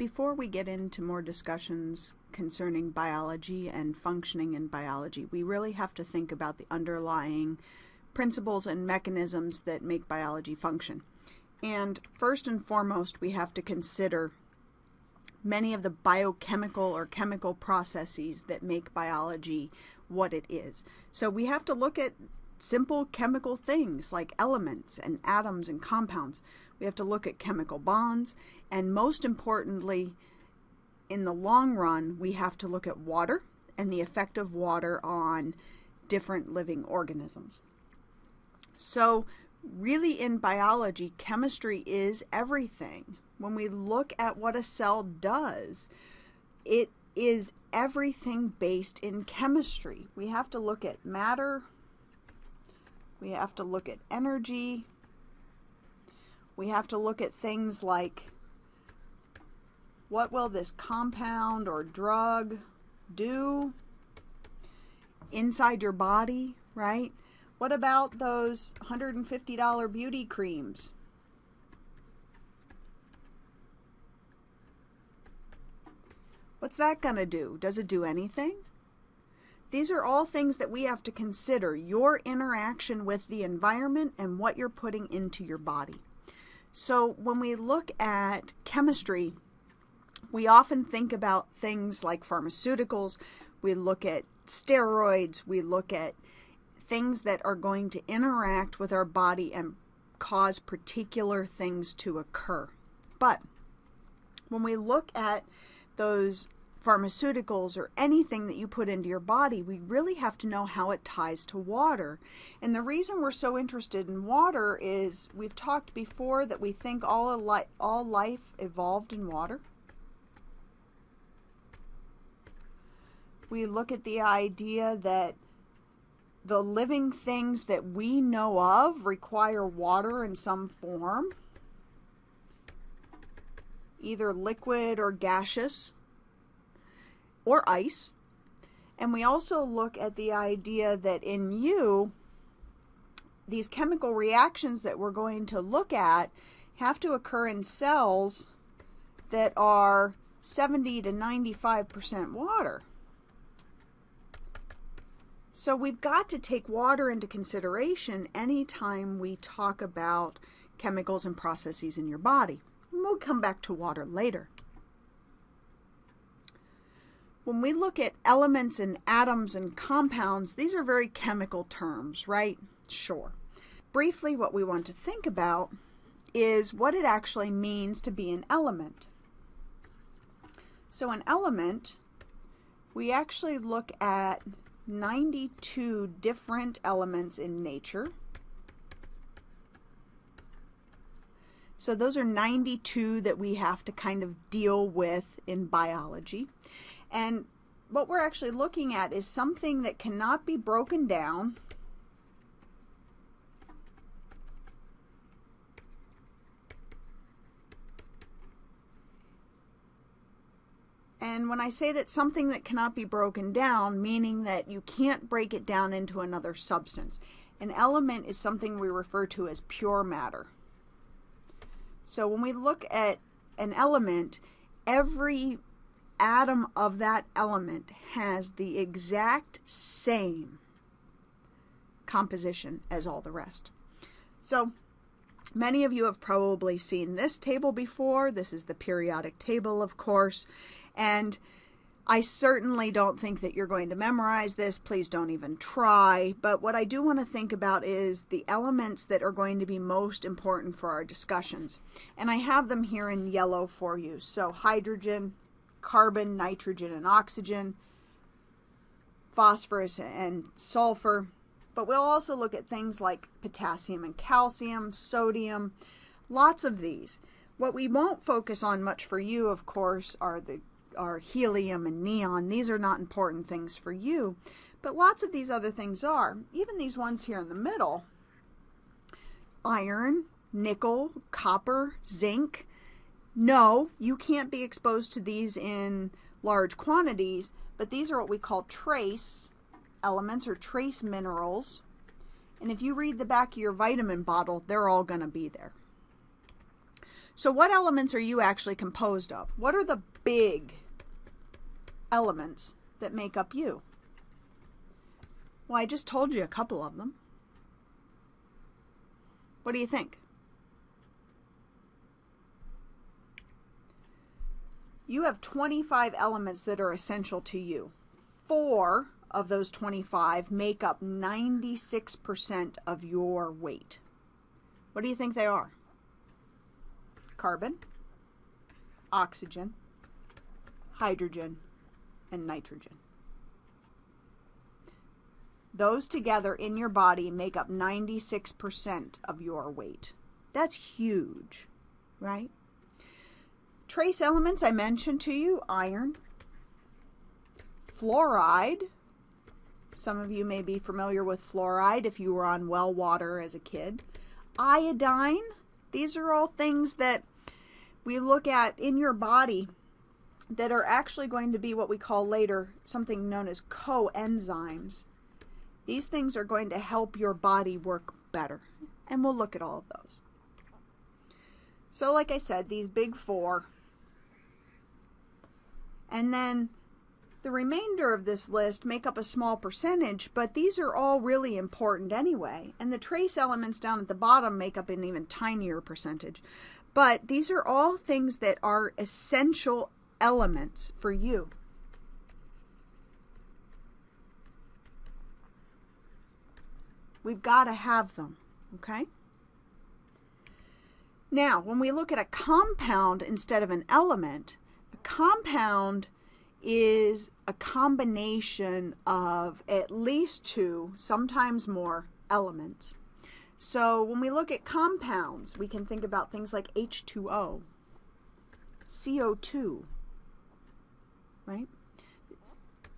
before we get into more discussions concerning biology and functioning in biology, we really have to think about the underlying principles and mechanisms that make biology function. And first and foremost, we have to consider many of the biochemical or chemical processes that make biology what it is. So we have to look at simple chemical things like elements and atoms and compounds. We have to look at chemical bonds, and most importantly, in the long run, we have to look at water and the effect of water on different living organisms. So really in biology, chemistry is everything. When we look at what a cell does, it is everything based in chemistry. We have to look at matter, we have to look at energy, we have to look at things like what will this compound or drug do inside your body, right? What about those $150 beauty creams? What's that going to do? Does it do anything? These are all things that we have to consider, your interaction with the environment and what you're putting into your body. So when we look at chemistry, we often think about things like pharmaceuticals, we look at steroids, we look at things that are going to interact with our body and cause particular things to occur. But when we look at those pharmaceuticals or anything that you put into your body, we really have to know how it ties to water. And the reason we're so interested in water is we've talked before that we think all life evolved in water. We look at the idea that the living things that we know of require water in some form, either liquid or gaseous or ice. And we also look at the idea that in you, these chemical reactions that we're going to look at have to occur in cells that are 70 to 95% water. So we've got to take water into consideration anytime we talk about chemicals and processes in your body. And we'll come back to water later. When we look at elements and atoms and compounds, these are very chemical terms, right? Sure. Briefly, what we want to think about is what it actually means to be an element. So an element, we actually look at 92 different elements in nature. So those are 92 that we have to kind of deal with in biology. And what we're actually looking at is something that cannot be broken down And when I say that something that cannot be broken down, meaning that you can't break it down into another substance. An element is something we refer to as pure matter. So when we look at an element, every atom of that element has the exact same composition as all the rest. So many of you have probably seen this table before. This is the periodic table, of course, and I certainly don't think that you're going to memorize this. Please don't even try. But what I do want to think about is the elements that are going to be most important for our discussions. And I have them here in yellow for you. So hydrogen, carbon, nitrogen, and oxygen, phosphorus and sulfur. But we'll also look at things like potassium and calcium, sodium, lots of these. What we won't focus on much for you, of course, are helium and neon. These are not important things for you, but lots of these other things are. Even these ones here in the middle, iron, nickel, copper, zinc. No, you can't be exposed to these in large quantities, but these are what we call trace elements or trace minerals. And if you read the back of your vitamin bottle, they're all going to be there. So what elements are you actually composed of? What are the big elements that make up you? Well, I just told you a couple of them. What do you think? You have 25 elements that are essential to you. 4 of those 25 make up 96% of your weight. What do you think they are? Carbon, oxygen, hydrogen, and nitrogen. Those together in your body make up 96% of your weight. That's huge, right? Trace elements I mentioned to you: iron, fluoride. Some of you may be familiar with fluoride if you were on well water as a kid. Iodine. These are all things that we look at in your body that are actually going to be what we call later something known as coenzymes. These things are going to help your body work better, and we'll look at all of those. So like I said, these big 4. And then the remainder of this list make up a small percentage, but these are all really important anyway. And the trace elements down at the bottom make up an even tinier percentage. But these are all things that are essential elements for you. We've got to have them, okay? Now, when we look at a compound instead of an element, a compound is a combination of at least 2, sometimes more, elements. So when we look at compounds, we can think about things like H2O, CO2, right?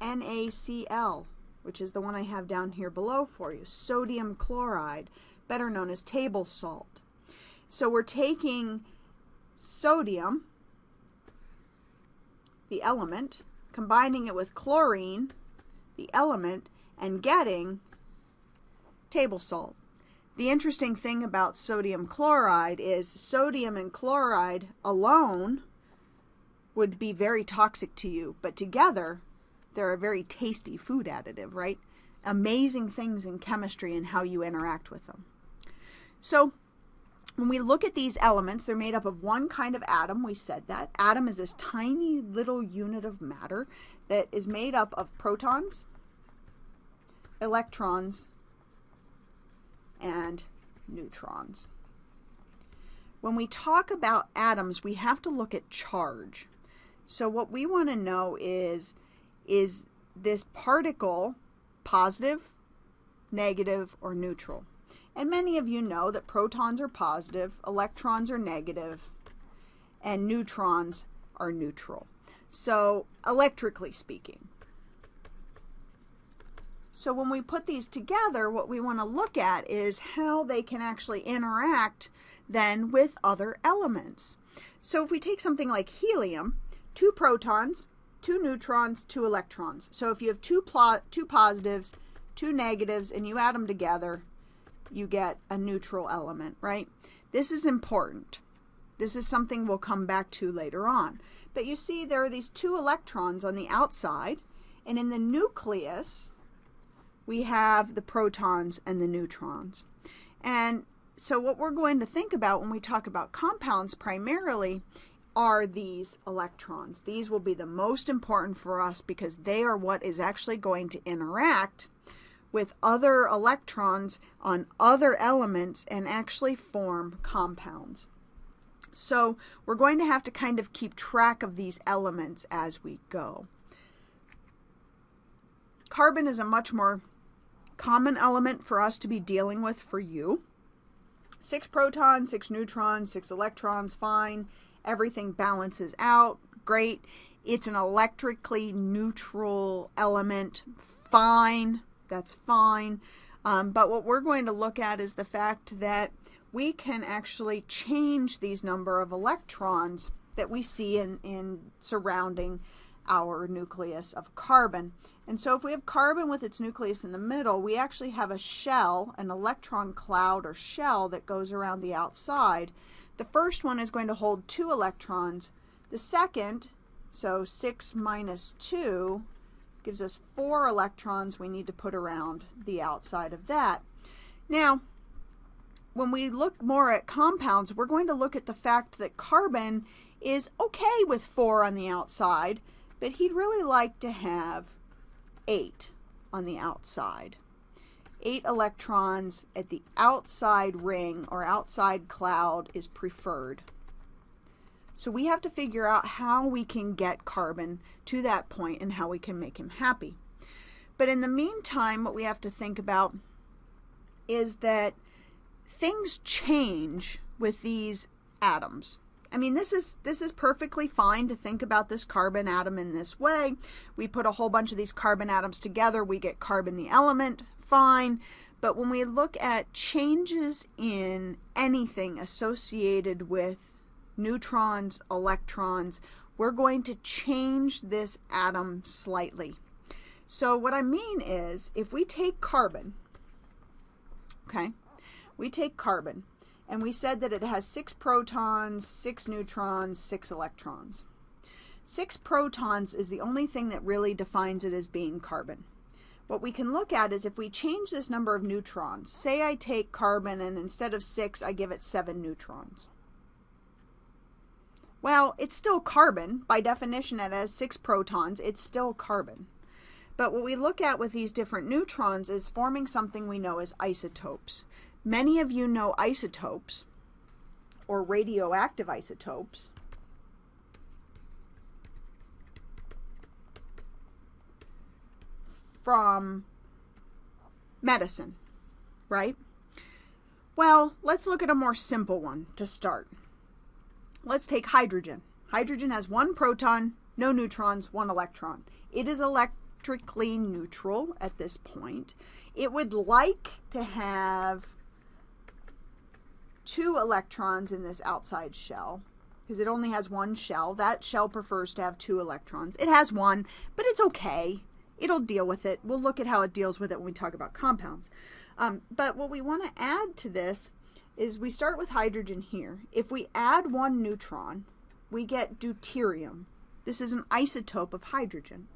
NaCl, which is the one I have down here below for you, sodium chloride, better known as table salt. So we're taking sodium, the element, combining it with chlorine, the element, and getting table salt. The interesting thing about sodium chloride is sodium and chloride alone would be very toxic to you, but together they're a very tasty food additive, right? Amazing things in chemistry and how you interact with them. So when we look at these elements, they're made up of one kind of atom. We said that. Atom is this tiny little unit of matter that is made up of protons, electrons, and neutrons. When we talk about atoms, we have to look at charge. So what we want to know is this particle positive, negative, or neutral? And many of you know that protons are positive, electrons are negative, and neutrons are neutral. So electrically speaking. So when we put these together, what we want to look at is how they can actually interact then with other elements. So if we take something like helium, 2 protons, 2 neutrons, 2 electrons. So if you have two positives, 2 negatives, and you add them together, you get a neutral element, right? This is important. This is something we'll come back to later on. But you see there are these 2 electrons on the outside, and in the nucleus we have the protons and the neutrons. And so what we're going to think about when we talk about compounds primarily are these electrons. These will be the most important for us because they are what is actually going to interact with other electrons on other elements and actually form compounds. So we're going to have to kind of keep track of these elements as we go. Carbon is a much more common element for us to be dealing with for you. 6 protons, 6 neutrons, 6 electrons, fine. Everything balances out, great. It's an electrically neutral element, fine. That's fine. But what we're going to look at is the fact that we can actually change these number of electrons that we see in surrounding our nucleus of carbon. And so if we have carbon with its nucleus in the middle, we actually have a shell, an electron cloud or shell that goes around the outside. The first one is going to hold 2 electrons. The second, so 6 minus 2, gives us 4 electrons we need to put around the outside of that. Now, when we look more at compounds, we're going to look at the fact that carbon is okay with 4 on the outside, but he'd really like to have 8 on the outside. 8 electrons at the outside ring or outside cloud is preferred. So we have to figure out how we can get carbon to that point and how we can make him happy. But in the meantime, what we have to think about is that things change with these atoms. I mean, this is perfectly fine to think about this carbon atom in this way. We put a whole bunch of these carbon atoms together, we get carbon the element, fine. But when we look at changes in anything associated with neutrons, electrons, we're going to change this atom slightly. So what I mean is, if we take carbon, okay, we take carbon, and we said that it has 6 protons, 6 neutrons, 6 electrons. 6 protons is the only thing that really defines it as being carbon. What we can look at is if we change this number of neutrons, say I take carbon and instead of 6 I give it 7 neutrons. Well, it's still carbon. By definition, it has 6 protons. It's still carbon. But what we look at with these different neutrons is forming something we know as isotopes. Many of you know isotopes, or radioactive isotopes, from medicine, right? Well, let's look at a more simple one to start. Let's take hydrogen. Hydrogen has 1 proton, no neutrons, 1 electron. It is electrically neutral at this point. It would like to have 2 electrons in this outside shell because it only has 1 shell. That shell prefers to have 2 electrons. It has 1, but it's okay. It'll deal with it. We'll look at how it deals with it when we talk about compounds. But what we want to add to this is we start with hydrogen here. If we add 1 neutron, we get deuterium. This is an isotope of hydrogen.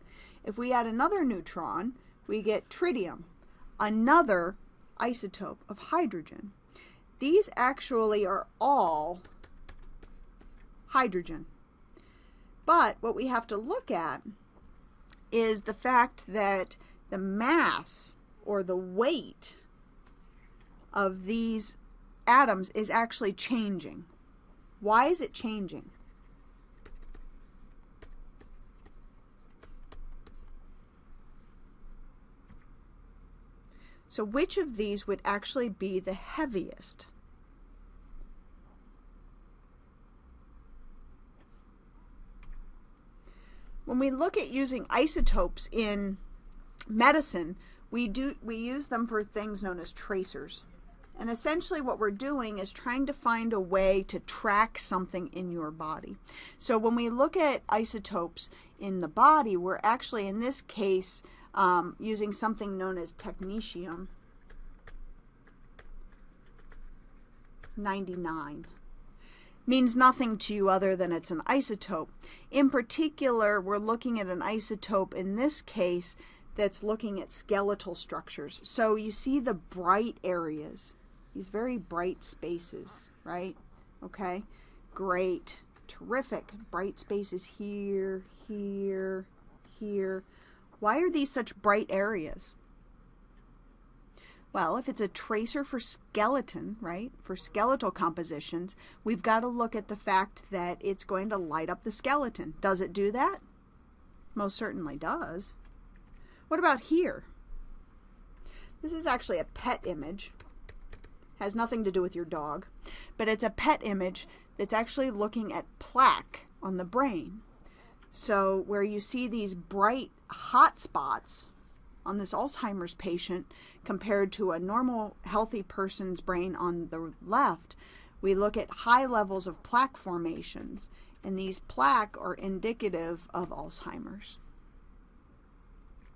If we add another neutron, we get tritium, another isotope of hydrogen. These actually are all hydrogen. But what we have to look at is the fact that the mass or the weight of these atoms is actually changing. Why is it changing? So which of these would actually be the heaviest? When we look at using isotopes in medicine, we use them for things known as tracers. And essentially what we're doing is trying to find a way to track something in your body. So when we look at isotopes in the body, we're actually, in this case, using something known as technetium 99. Means nothing to you other than it's an isotope. In particular, we're looking at an isotope in this case that's looking at skeletal structures. So you see the bright areas, these very bright spaces, right? Okay, great, terrific. Bright spaces here, here, here. Why are these such bright areas? Well, if it's a tracer for skeleton, right, for skeletal compositions, we've got to look at the fact that it's going to light up the skeleton. Does it do that? Most certainly does. What about here? This is actually a PET image. Has nothing to do with your dog, but it's a PET image that's actually looking at plaque on the brain. So where you see these bright hot spots on this Alzheimer's patient compared to a normal healthy person's brain on the left, we look at high levels of plaque formations. And these plaque are indicative of Alzheimer's.